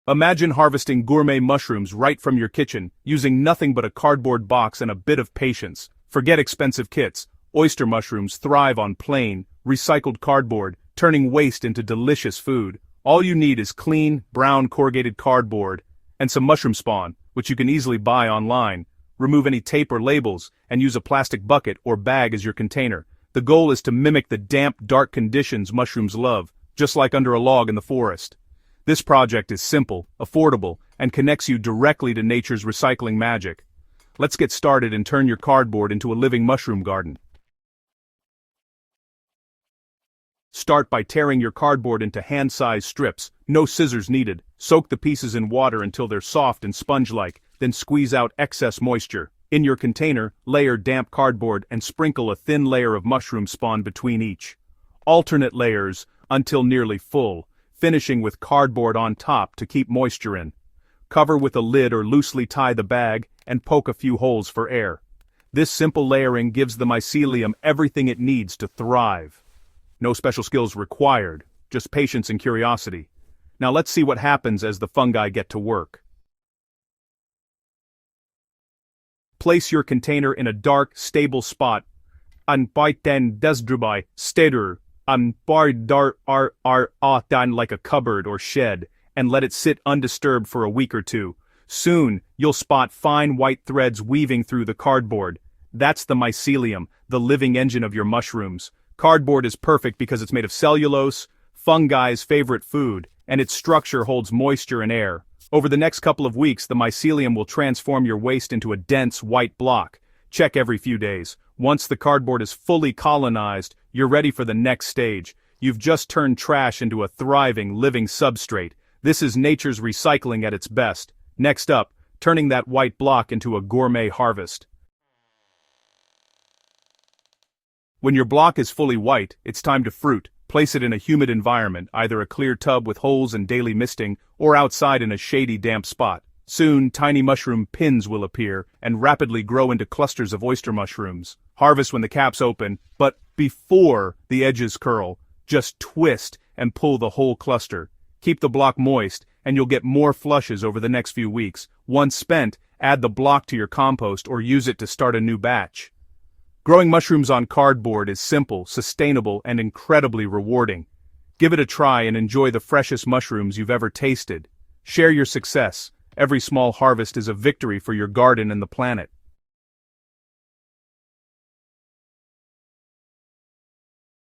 Imagine harvesting gourmet mushrooms right from your kitchen, using nothing but a cardboard box and a bit of patience. Forget expensive kits. Oyster mushrooms thrive on plain, recycled cardboard, turning waste into delicious food. All you need is clean, brown corrugated cardboard and some mushroom spawn, which you can easily buy online. Remove any tape or labels, and use a plastic bucket or bag as your container. The goal is to mimic the damp, dark conditions mushrooms love, just like under a log in the forest. This project is simple, affordable, and connects you directly to nature's recycling magic. Let's get started and turn your cardboard into a living mushroom garden. Start by tearing your cardboard into hand-sized strips, no scissors needed. Soak the pieces in water until they're soft and sponge-like, then squeeze out excess moisture. In your container, layer damp cardboard and sprinkle a thin layer of mushroom spawn between each. Alternate layers until nearly full, finishing with cardboard on top to keep moisture in. Cover with a lid or loosely tie the bag and poke a few holes for air. This simple layering gives the mycelium everything it needs to thrive. No special skills required, just patience and curiosity. Now let's see what happens as the fungi get to work. Place your container in a dark, stable spot. Anbiten desdrubai steder dar like a cupboard or shed, and let it sit undisturbed for a week or two. Soon, you'll spot fine white threads weaving through the cardboard. That's the mycelium, the living engine of your mushrooms. Cardboard is perfect because it's made of cellulose, fungi's favorite food, and its structure holds moisture and air. Over the next couple of weeks, the mycelium will transform your waste into a dense, white block. Check every few days. Once the cardboard is fully colonized, you're ready for the next stage. You've just turned trash into a thriving, living substrate. This is nature's recycling at its best. Next up, turning that white block into a gourmet harvest. When your block is fully white, it's time to fruit. Place it in a humid environment, either a clear tub with holes and daily misting, or outside in a shady, damp spot. Soon, tiny mushroom pins will appear and rapidly grow into clusters of oyster mushrooms. Harvest when the caps open, but before the edges curl. Just twist and pull the whole cluster. Keep the block moist, and you'll get more flushes over the next few weeks. Once spent, add the block to your compost or use it to start a new batch. Growing mushrooms on cardboard is simple, sustainable, and incredibly rewarding. Give it a try and enjoy the freshest mushrooms you've ever tasted. Share your success. Every small harvest is a victory for your garden and the planet.